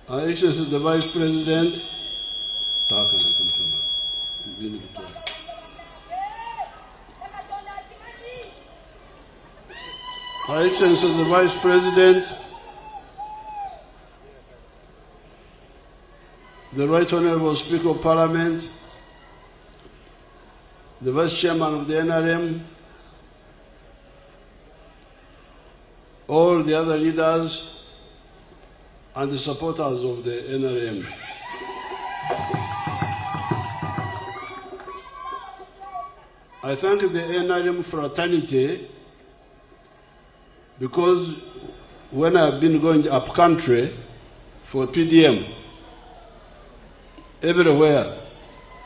Her Excellency the Vice President, Her Excellency the Vice President, the Right Honourable Speaker of Parliament, the Vice Chairman of the NRM, all the other leaders and the supporters of the NRM. I thank the NRM fraternity because when I've been going up country for PDM, everywhere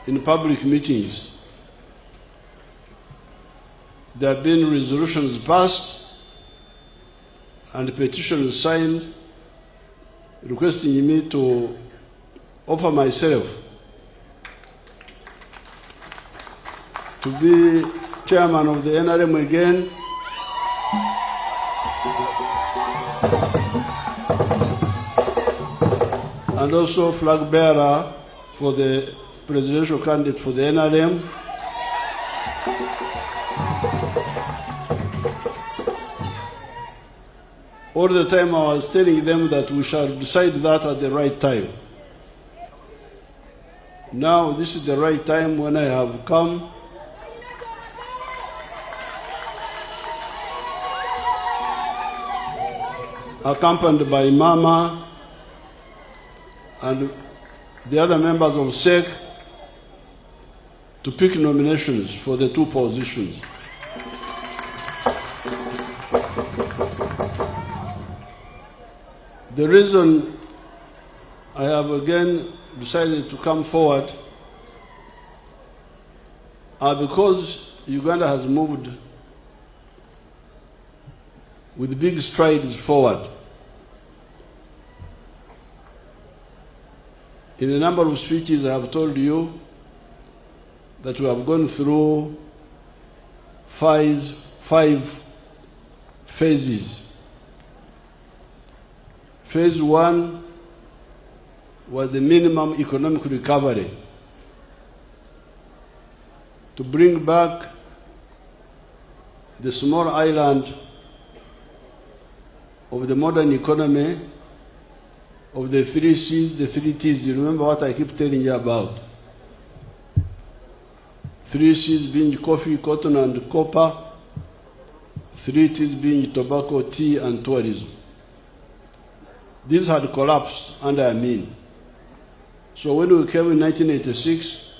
in public meetings, there have been resolutions passed and petitions signed requesting me to offer myself to be chairman of the NRM again, and also flag bearer for the presidential candidate for the NRM. All the time I was telling them that we shall decide that at the right time. Now this is the right time when I have come accompanied by Mama and the other members of SEC to pick nominations for the two positions. The reason I have again decided to come forward are because Uganda has moved with big strides forward. In a number of speeches I have told you that we have gone through five phases. Phase 1 was the minimum economic recovery, to bring back the small island of the modern economy, of the 3 C's, the 3 T's. You remember what I keep telling you about? 3 C's being coffee, cotton, and copper. 3 T's being tobacco, tea, and tourism. This had collapsed under Amin. So when we came in 1986,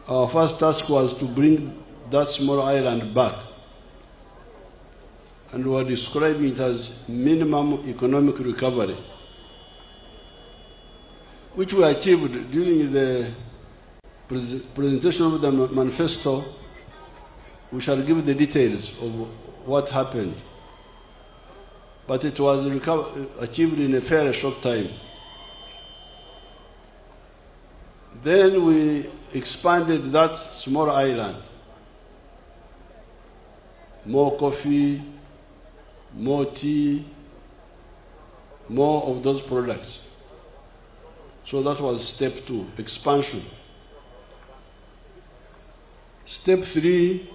our first task was to bring that small island back. And we were describing it as minimum economic recovery, which we achieved during the presentation of the manifesto. We shall give the details of what happened. But it was achieved in a fairly short time. Then we expanded that small island. More coffee, more tea, more of those products. So that was step 2, expansion. Step 3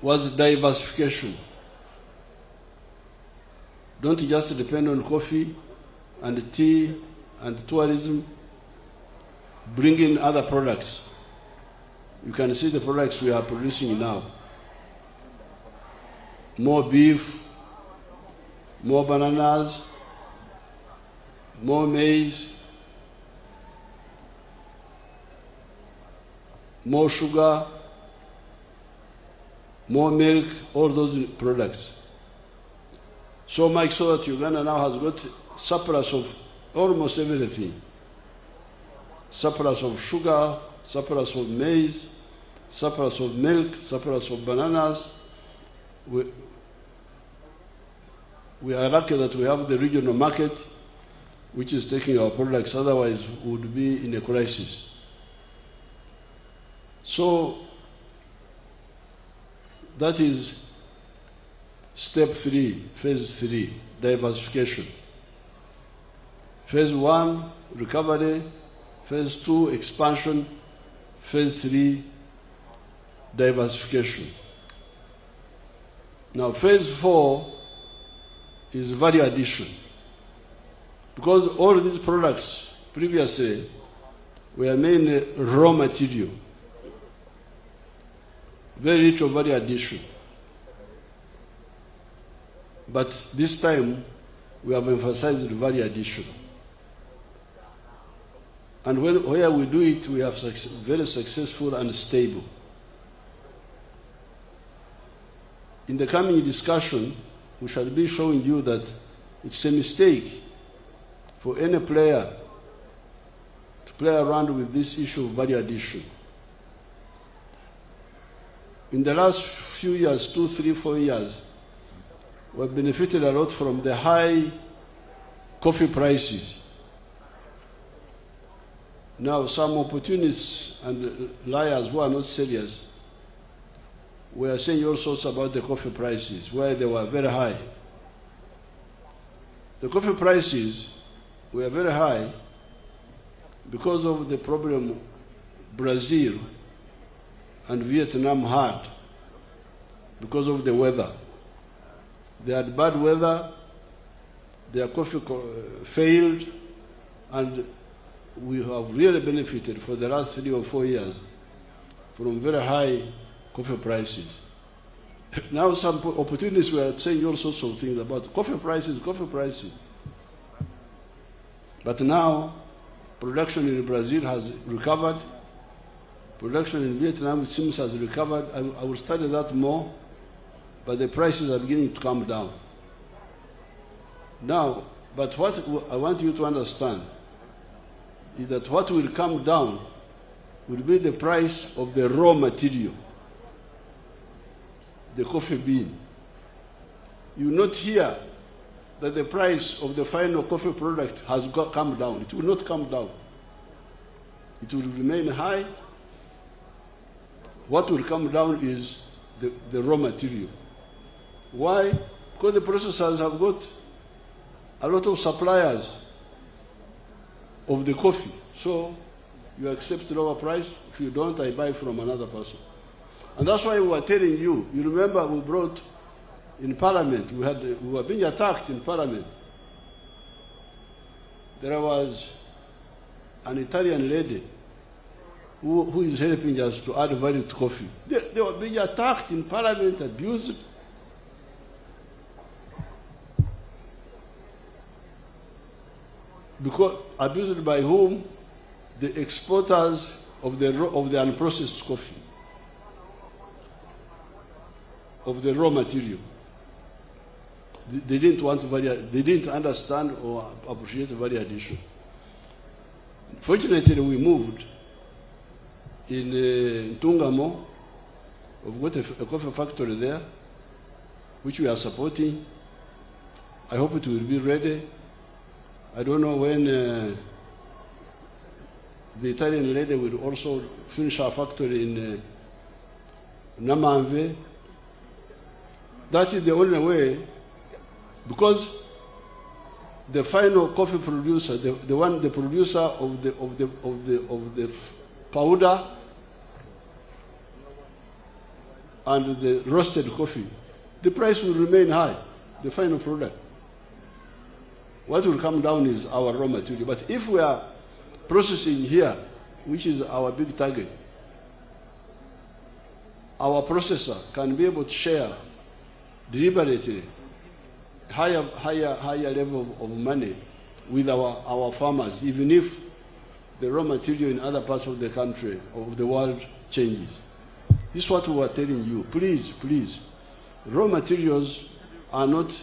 was diversification. Don't just depend on coffee and tea and tourism. Bring in other products. You can see the products we are producing now. More beef, more bananas, more maize, more sugar, more milk, all those products. So much so that Uganda now has got surplus of almost everything. Surplus of sugar, surplus of maize, surplus of milk, surplus of bananas. We are lucky that we have the regional market, which is taking our products, otherwise we would be in a crisis. So that is step 3, phase 3, diversification. Phase 1, recovery. Phase 2, expansion. Phase 3, diversification. Now, phase 4 is value addition. Because all these products previously were mainly raw material, very little value addition. But this time, we have emphasized value addition. And where we do it, we are very successful and stable. In the coming discussion, we shall be showing you that it's a mistake for any player to play around with this issue of value addition. In the last few years, 2, 3, 4 years, we have benefited a lot from the high coffee prices. Now, some opportunists and liars who are not serious were saying all sorts about the coffee prices, where they were very high. The coffee prices were very high because of the problem Brazil and Vietnam had because of the weather. They had bad weather, their coffee failed, and we have really benefited for the last 3 or 4 years from very high coffee prices. Now some opportunists were saying all sorts of things about coffee prices. But now production in Brazil has recovered. Production in Vietnam, it seems, has recovered. I will study that more, but the prices are beginning to come down. Now, but what I want you to understand is that what will come down will be the price of the raw material, the coffee bean. You will not hear that the price of the final coffee product has come down. It will not come down. It will remain high. What will come down is the raw material. Why? Because the processors have got a lot of suppliers of the coffee. So you accept lower price. If you don't, I buy from another person. And that's why we were telling you. You remember we brought in Parliament, we were being attacked in Parliament. There was an Italian lady who is helping us to add value to coffee. They were being attacked in Parliament, abused. Because abused by whom? The exporters of the unprocessed coffee, of the raw material. They didn't want they didn't understand or appreciate value addition. Fortunately, we moved in Tungamo. We've got a coffee factory there, which we are supporting. I hope it will be ready. I don't know when the Italian lady will also finish her factory in Namamve. That is the only way, because the final coffee producer, the producer of the powder and the roasted coffee, the price will remain high, the final product. What will come down is our raw material. But if we are processing here, which is our big target, our processor can be able to share deliberately higher level of money with our farmers, even if the raw material in other parts of the country, of the world, changes. This is what we are telling you. Please, please, raw materials are not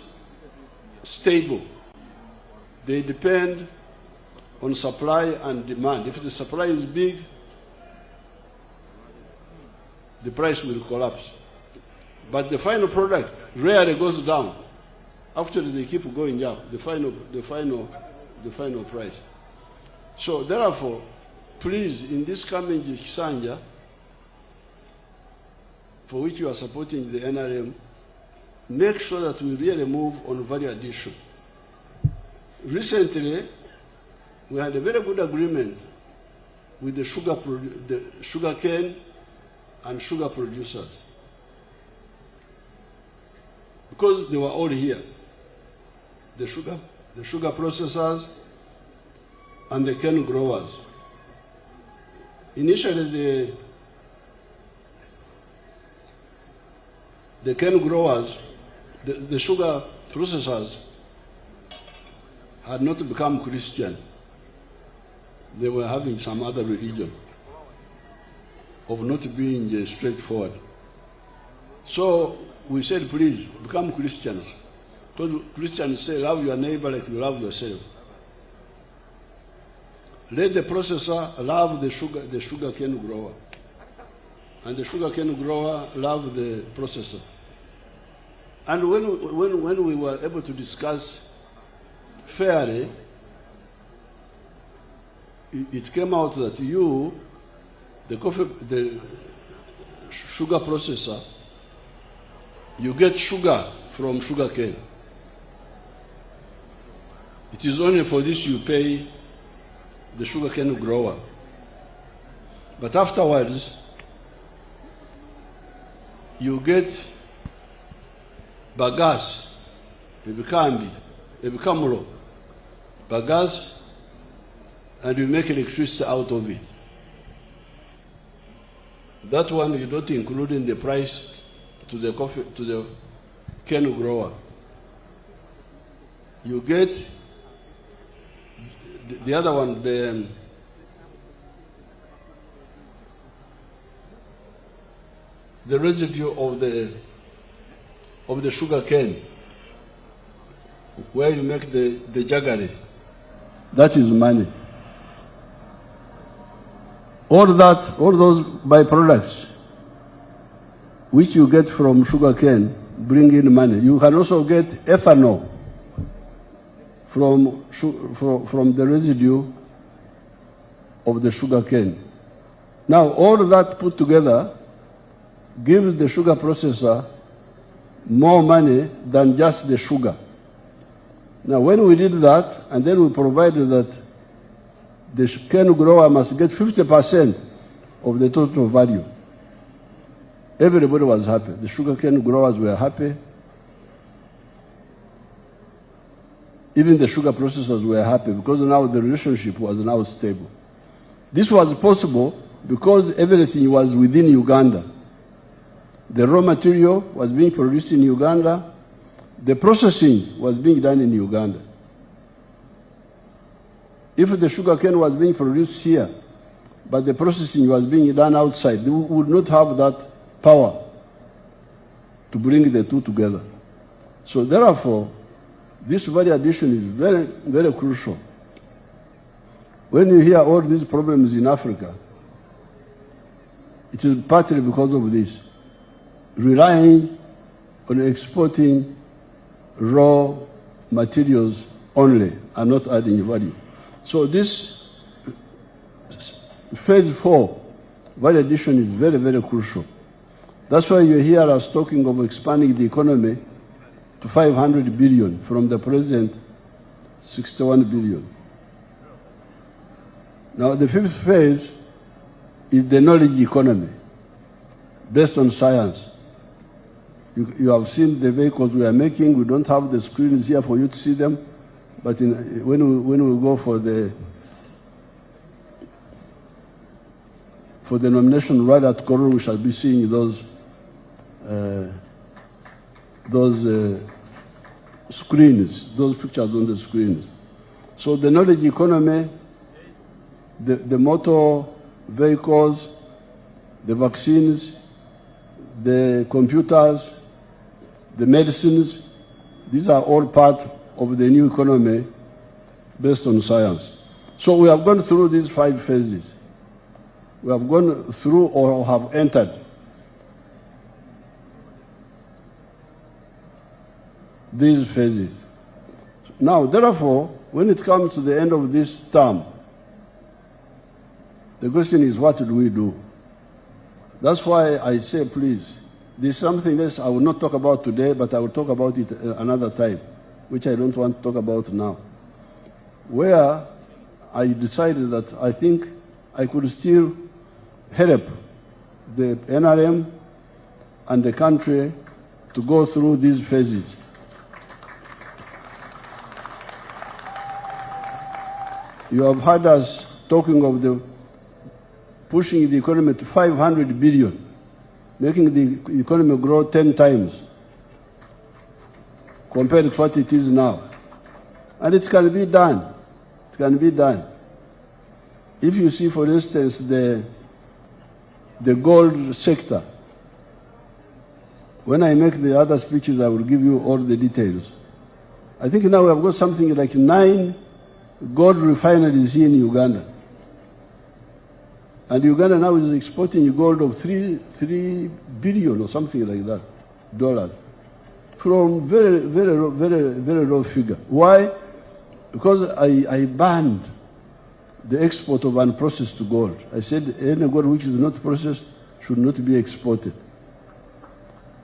stable. They depend on supply and demand. If the supply is big, the price will collapse. But the final product rarely goes down. After they keep going up, the final price. So therefore, please, in this coming Kisanja, for which you are supporting the NRM, make sure that we really move on value addition. Recently, we had a very good agreement with the sugar cane and sugar producers, because they were all here, the sugar processors and the cane growers. Initially, the cane growers, the sugar processors had not become Christian. They were having some other religion of not being straightforward. So we said, please, become Christians. Because Christians say, love your neighbor like you love yourself. Let the processor love the sugar cane grower. And the sugar cane grower love the processor. And when we were able to discuss fairly, it came out that you, the sugar processor, you get sugar from sugar cane. It is only for this you pay the sugar cane grower. But afterwards, you get bagasse, ebikambi, ebikamuro, bagasse, and you make electricity out of it. That one you don't include in the price to the cane grower. You get the other one, the residue of the sugar cane, where you make the jaggery. That is money. All those byproducts which you get from sugar cane bring in money. You can also get ethanol from the residue of the sugar cane. Now, all that put together gives the sugar processor more money than just the sugar. Now, when we did that, and then we provided that the cane grower must get 50% of the total value, everybody was happy. The sugar cane growers were happy. Even the sugar processors were happy because now the relationship was now stable. This was possible because everything was within Uganda. The raw material was being produced in Uganda. The processing was being done in Uganda. If the sugar cane was being produced here, but the processing was being done outside, we would not have that power to bring the two together. So therefore, this value addition is very, very crucial. When you hear all these problems in Africa, it is partly because of this, relying on exporting raw materials only and not adding value. So this phase 4 value addition is very, very crucial. That's why you hear us talking of expanding the economy to 500 billion from the present 61 billion. Now the 5th phase is the knowledge economy based on science. You have seen the vehicles we are making. We don't have the screens here for you to see them, but when we go for the nomination right at Koro, we shall be seeing those screens, those pictures on the screens. So the knowledge economy, the motor vehicles, the vaccines, the computers, the medicines, these are all part of the new economy based on science. So we have gone through these 5 phases. We have gone through or have entered these phases. Now, therefore, when it comes to the end of this term, the question is, what do we do? That's why I say, please, there's something else I will not talk about today, but I will talk about it another time, which I don't want to talk about now, where I decided that I think I could still help the NRM and the country to go through these phases. You have heard us talking of pushing the economy to 500 billion, making the economy grow 10 times compared to what it is now. And it can be done. It can be done. If you see, for instance, the gold sector, when I make the other speeches, I will give you all the details. I think now we have got something like 9 gold refineries here in Uganda. And Uganda now is exporting gold of 3 billion or something like that, dollars, from very low figure. Why? Because I banned the export of unprocessed gold. I said any gold which is not processed should not be exported.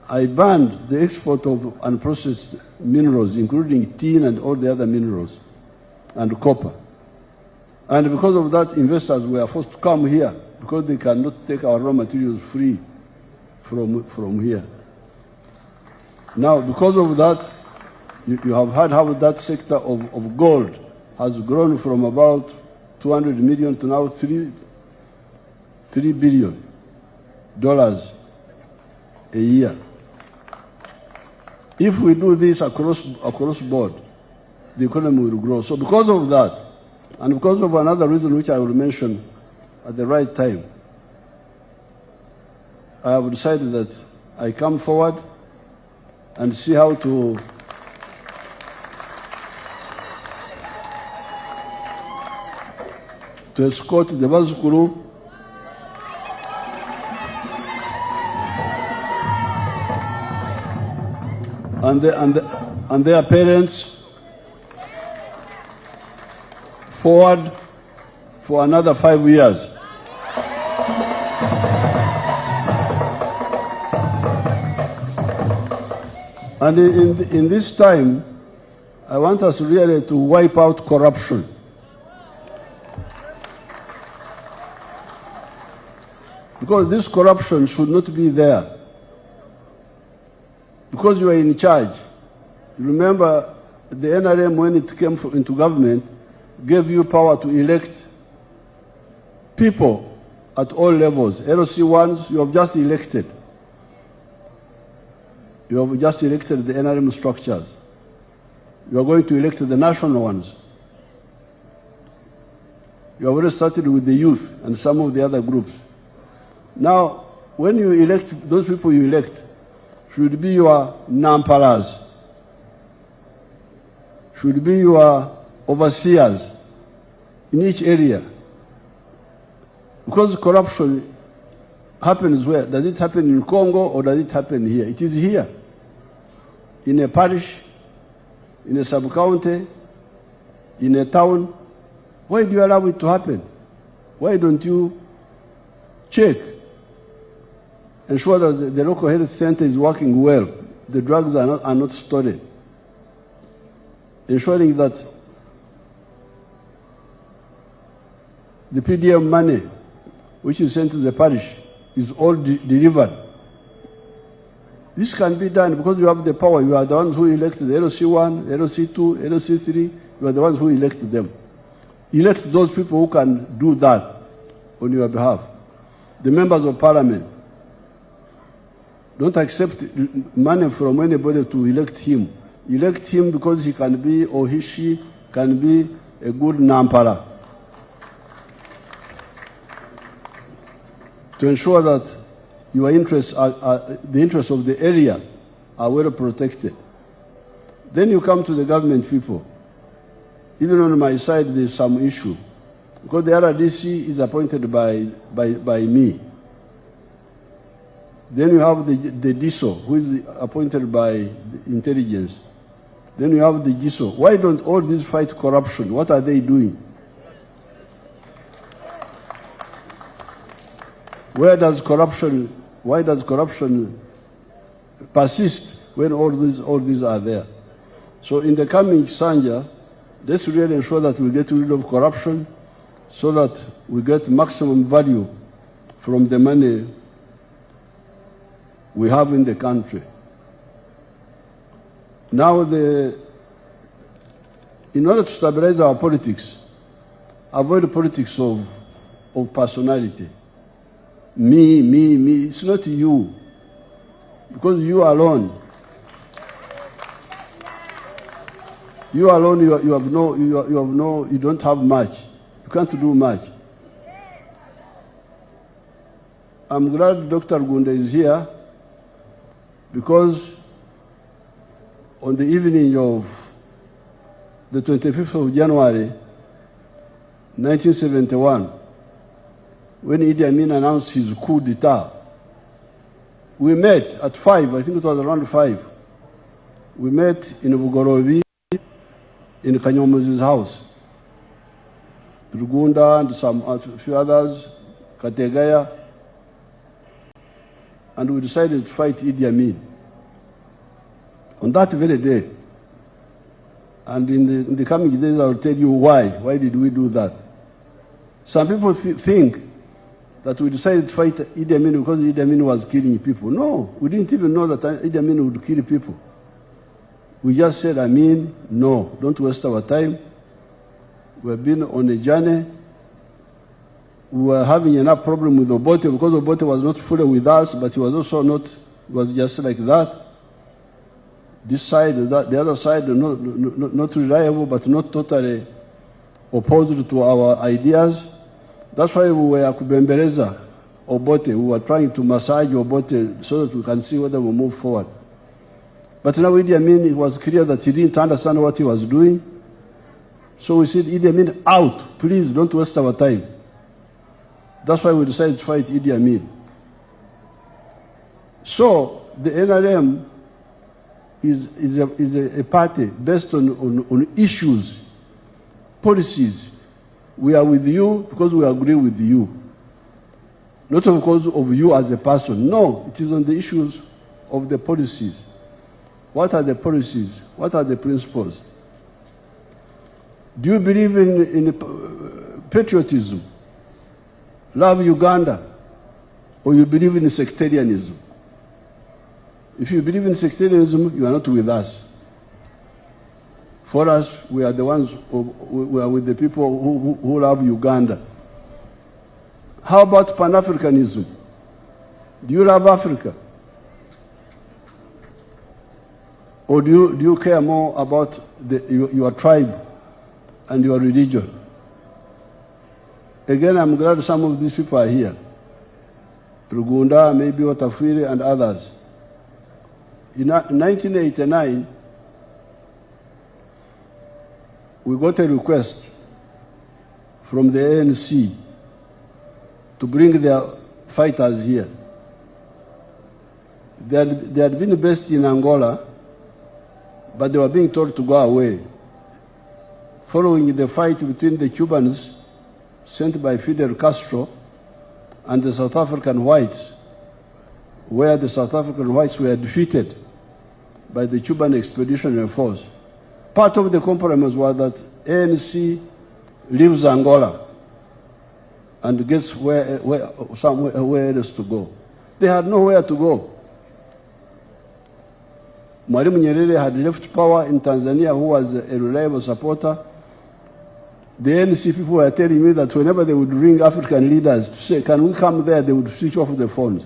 I banned the export of unprocessed minerals, including tin and all the other minerals, and copper. And because of that, investors were forced to come here because they cannot take our raw materials free from here. Now, because of that, you have heard how that sector of gold has grown from about 200 million to now $3 billion a year. If we do this across board, the economy will grow. So because of that, and because of another reason which I will mention at the right time, I have decided that I come forward and see how to escort the Bazukuru and their parents forward for another 5 years. And in this time, I want us really to wipe out corruption. Because this corruption should not be there. Because you are in charge. Remember, the NRM, when it came into government, gave you power to elect people at all levels. LOC ones, you have just elected. You have just elected the NRM structures. You are going to elect the national ones. You have already started with the youth and some of the other groups. Now, when you elect, those people you elect should be your namparas, should be your overseers in each area. Because corruption happens where? Does it happen in Congo or does it happen here? It is here. In a parish, in a sub-county, in a town. Why do you allow it to happen? Why don't you check? Ensure that the local health center is working well. The drugs are not stolen. Ensuring that the PDM money which is sent to the parish is all delivered. This can be done because you have the power. You are the ones who elected the LOC1, LOC2, LOC3. You are the ones who elected them. Elect those people who can do that on your behalf. The members of parliament. Don't accept money from anybody to elect him. Elect him because he can be, or she can be, a good nampara. To ensure that your interests the interests of the area are well protected. Then you come to the government people. Even on my side, there's some issue. Because the RDC is appointed by me. Then you have the DISO, who is appointed by intelligence. Then you have the GISO. Why don't all these fight corruption? What are they doing? Why does corruption persist when all these are there? So in the coming Sanja, let's really ensure that we get rid of corruption so that we get maximum value from the money we have in the country. Now, in order to stabilize our politics, avoid the politics of personality. Me, it's not you. Because you alone, you don't have much. You can't do much. I'm glad Dr. Gunda is here because on the evening of the 25th of January, 1971, when Idi Amin announced his coup d'etat, we met at 5, I think it was around 5. We met in Bugorovi, in Kanyomuzi's house. Rugunda and a few others, Kategaya, and we decided to fight Idi Amin. On that very day, and in the coming days I will tell you why. Why did we do that? Some people think that we decided to fight Idi Amin because Idi Amin was killing people. No, we didn't even know that Idi Amin would kill people. We just said, Amin, no, don't waste our time. We've been on a journey. We were having enough problem with Obote because Obote was not fully with us, but he was also not, it was just like that. This side, the other side, not reliable, but not totally opposed to our ideas. That's why we were kubembeleza Obote. We were trying to massage Obote so that we can see whether we move forward. But now Idi Amin, it was clear that he didn't understand what he was doing. So we said, Idi Amin, out. Please don't waste our time. That's why we decided to fight Idi Amin. So the NRM is a party based on issues, policies. We are with you because we agree with you. Not because of you as a person. No, it is on the issues of the policies. What are the policies? What are the principles? Do you believe in patriotism? Love Uganda? Or you believe in sectarianism? If you believe in sectarianism, you are not with us. For us, we are the ones we are with the people who love Uganda. How about Pan-Africanism? Do you love Africa? Or do you care more about your tribe and your religion? Again, I'm glad some of these people are here. Rugunda, maybe Otafiri, and others. In 1989, we got a request from the ANC to bring their fighters here. They had been based in Angola, but they were being told to go away. Following the fight between the Cubans sent by Fidel Castro and the South African whites, where the South African whites were defeated by the Cuban Expeditionary Force. Part of the compromise was that ANC leaves Angola and gets somewhere else to go. They had nowhere to go. Mwalimu Nyerere had left power in Tanzania, who was a reliable supporter. The ANC people were telling me that whenever they would ring African leaders to say, can we come there, they would switch off the phones.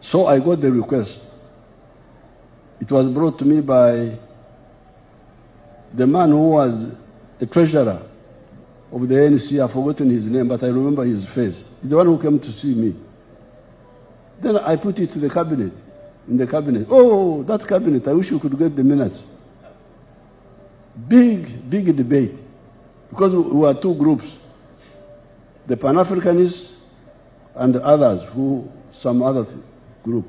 So I got the request. It was brought to me by the man who was a treasurer of the ANC. I've forgotten his name, but I remember his face. He's the one who came to see me. Then I put it to the cabinet, in the cabinet. Oh, that cabinet, I wish you could get the minutes. Big debate, because we were two groups, the Pan-Africanists and others, some other group.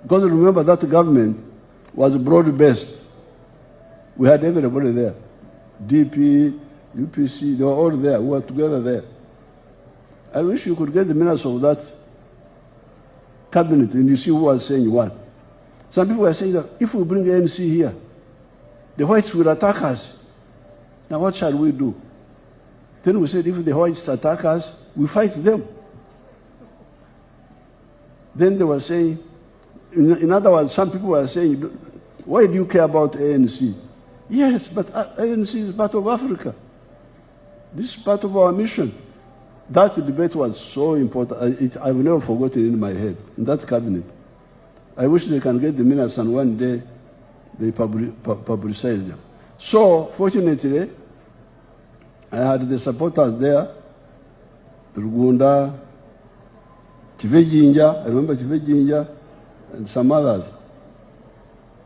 Because remember, that government was broad-based. We had everybody there. DP, UPC, they were all there. We were together there. I wish you could get the minutes of that cabinet and you see who was saying what. Some people were saying that if we bring the ANC here, the whites will attack us. Now what shall we do? Then we said, if the whites attack us, we fight them. Then they were saying, in other words, some people were saying, why do you care about ANC? Yes, but ANC is part of Africa. This is part of our mission. That debate was so important. I've never forgotten it in my head, in that cabinet. I wish they can get the minutes and one day they publicize them. So, fortunately, I had the supporters there, Rugunda, Chivejinja, I remember Chivejinja, and some others.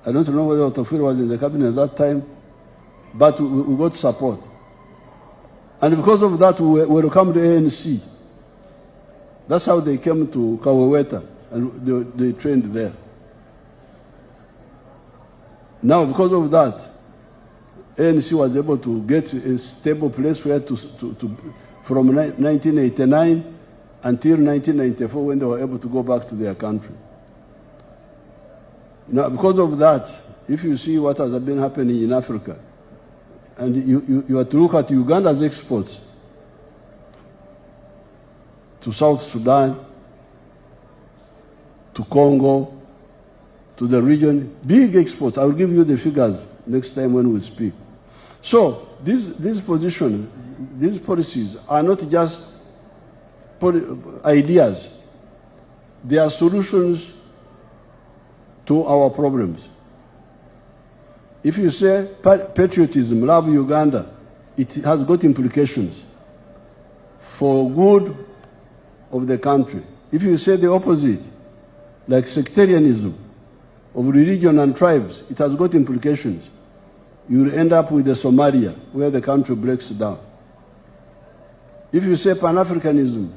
I don't know whether Otofiro was in the cabinet at that time, but we got support. And because of that, we welcomed the ANC. That's how they came to Kaweweta, and they trained there. Now, because of that, ANC was able to get a stable place where from 1989 until 1994, when they were able to go back to their country. Now, because of that, if you see what has been happening in Africa, and you have to look at Uganda's exports to South Sudan, to Congo, to the region, big exports. I will give you the figures next time when we speak. So these positions, these policies are not just ideas. They are solutions to our problems. If you say patriotism, love Uganda, it has got implications for good of the country. If you say the opposite, like sectarianism of religion and tribes, it has got implications. You will end up with a Somalia, where the country breaks down. If you say Pan-Africanism,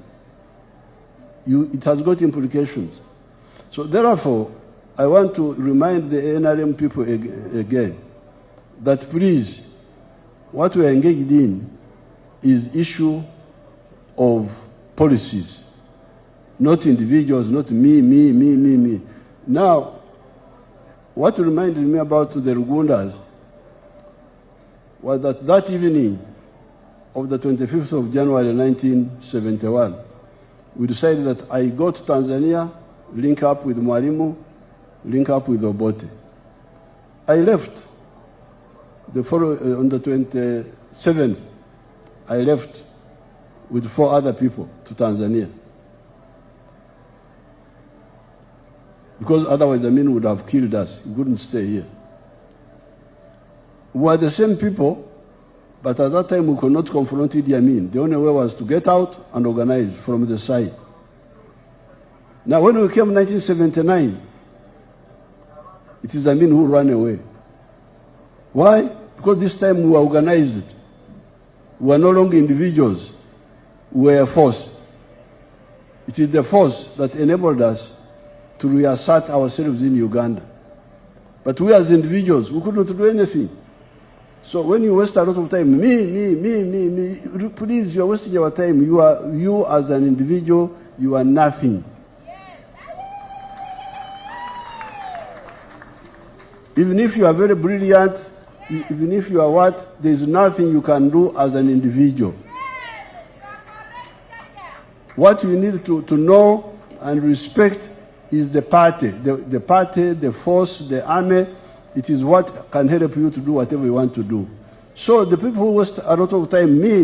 it has got implications. So therefore, I want to remind the NRM people again that please, what we are engaged in is issue of policies, not individuals, not me. Now, what reminded me about the Rugundas was that evening of the 25th of January 1971, we decided that I go to Tanzania, link up with Mwalimu, link up with Obote. I left on the 27th. I left with 4 other people to Tanzania. Because otherwise the men would have killed us. We couldn't stay here. We were the same people, but at that time we could not confront Idi Amin. The only way was to get out and organize from the side. Now when we came in 1979, it is Amin who ran away. Why? Because this time we were organized. We were no longer individuals. We were a force. It is the force that enabled us to reassert ourselves in Uganda. But we as individuals, we could not do anything. So when you waste a lot of time, me, please, you are wasting your time. You as an individual, you are nothing. Even if you are very brilliant, even if you are what, there is nothing you can do as an individual. What you need to know and respect is the party. The party, the force, the army. It is what can help you to do whatever you want to do. So the people who waste a lot of time, me,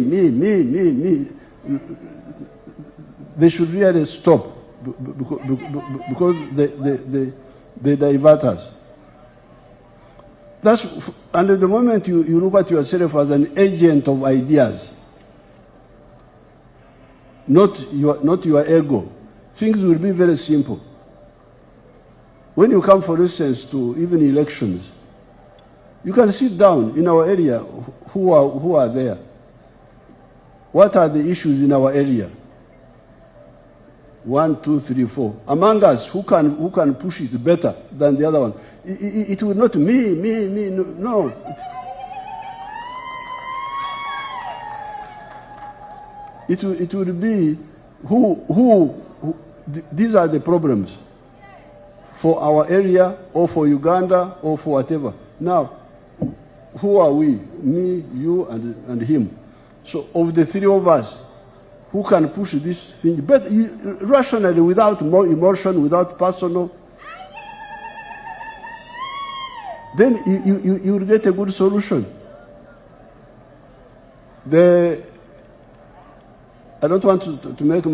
they should really stop because they divert us. And at the moment you look at yourself as an agent of ideas, not your ego, things will be very simple. When you come, for instance, to even elections, you can sit down in our area, who are there? What are the issues in our area? 1, 2, 3, 4. Among us, who can push it better than the other one? It will not me, no. It will be who these are the problems for our area or for Uganda or for whatever. Now, who are we? Me, you, and him. So of the three of us, who can push this thing, but rationally, without more emotion, without personal, then you will get a good solution. I don't want to make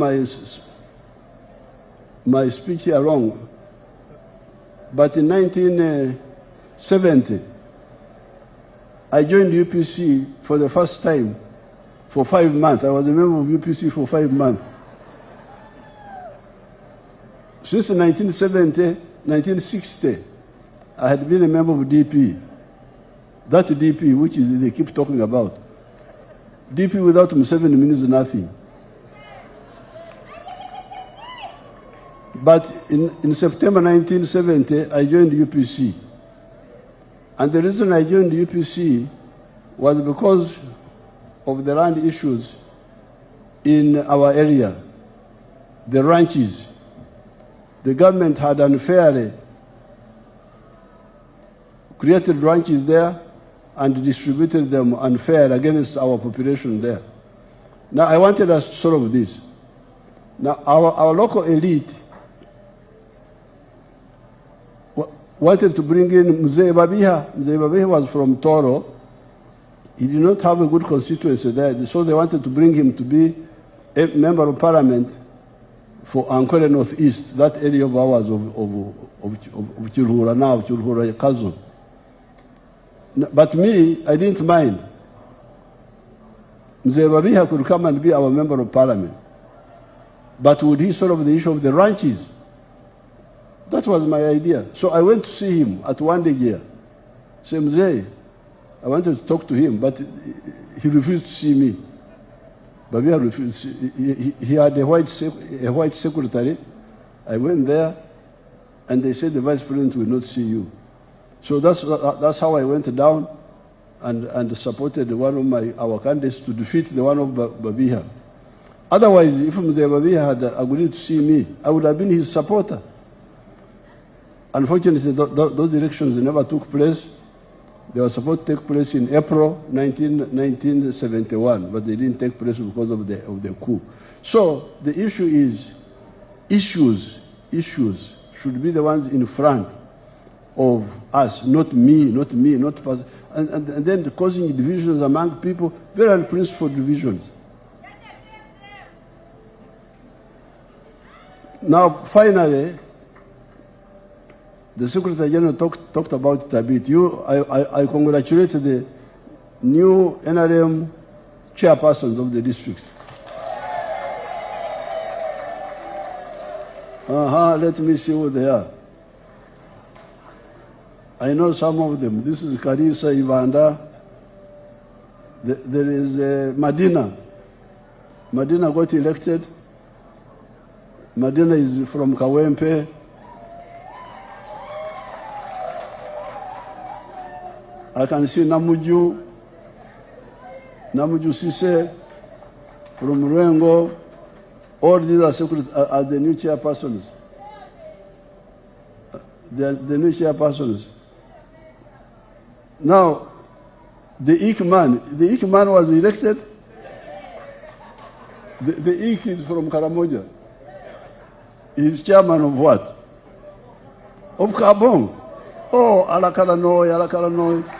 my speech here long, but in 1970, I joined UPC for the first time for 5 months. I was a member of UPC for 5 months. Since 1960, I had been a member of DP. That DP, which they keep talking about. DP without Museveni means nothing. But in September 1970, I joined UPC. And the reason I joined UPC was because of the land issues in our area, the ranches. The government had unfairly created ranches there and distributed them unfair against our population there. Now, I wanted us to solve this. Now, our local elite wanted to bring in Mzee Babiha. Mzee Babiha was from Toro. He did not have a good constituency there, so they wanted to bring him to be a member of parliament for Ankole Northeast, that area of ours of Chulhura now, Chulhura Kazo. But me, I didn't mind. Mzee Babiha could come and be our member of parliament. But would he solve the issue of the ranches? That was my idea. So I went to see him at one day here. Say, Mzee, I wanted to talk to him, but he refused to see me. Babiha refused. He had a white secretary. I went there, and they said the vice president will not see you. So that's how I went down and supported one of our candidates to defeat the one of Babiha. Otherwise, if Mzee Babiha had agreed to see me, I would have been his supporter. Unfortunately, those elections never took place. They were supposed to take place in April 1971, but they didn't take place because of the coup. So the issue is, issues should be the ones in front of us, not me, and then causing divisions among people, very unprincipled divisions. Now, finally, the Secretary General talked about it a bit. I congratulate the new NRM chairpersons of the districts. Let me see who they are. I know some of them. This is Karisa Ivanda. There is Madina. Madina got elected. Madina is from Kawempe. I can see Namuju Sise from Ruengo. All these are the new chairpersons. The new chairpersons. Now, the Ikman was elected. The Ik is from Karamoja. He's chairman of what? Of Kabong. Oh, Alakaranoi.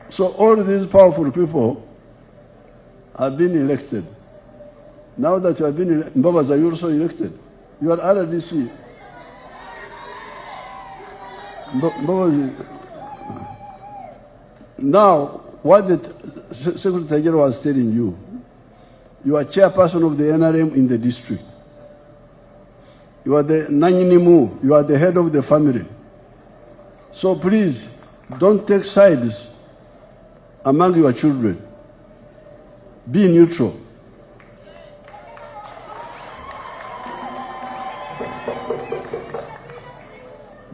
So all these powerful people have been elected. Now that you have been elected, Mbabaza, you're also elected. You are RDC. Now, what the Secretary General was telling you, you are chairperson of the NRM in the district. You are the Nanyinimu, you are the head of the family. So please, don't take sides among your children. Be neutral.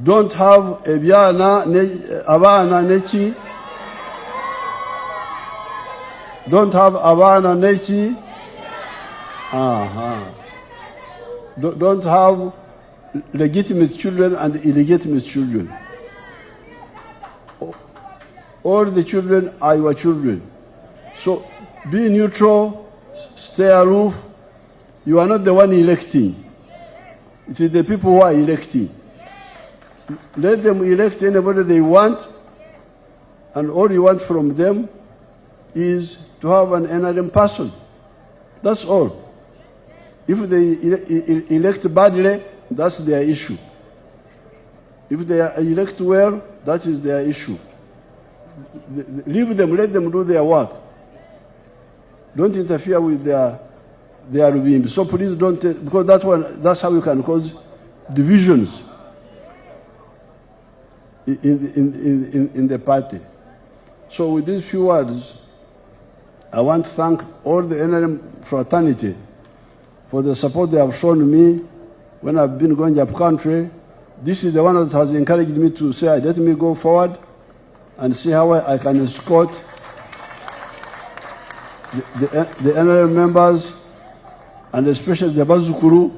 Don't have Abana Nechi. Don't have Abana Nechi. Don't have legitimate children and illegitimate children. All the children are your children. So be neutral, stay aloof. You are not the one electing. It is the people who are electing. Let them elect anybody they want, and all you want from them is to have an NRM person. That's all. If they elect badly, that's their issue. If they elect well, that is their issue. Leave them, let them do their work. Don't interfere with their being. So please don't, because that's how you can cause divisions in the party. So with these few words, I want to thank all the NRM fraternity for the support they have shown me when I've been going up country. This is the one that has encouraged me to say, let me go forward and see how I can escort the NRM members, and especially the Bazukuru,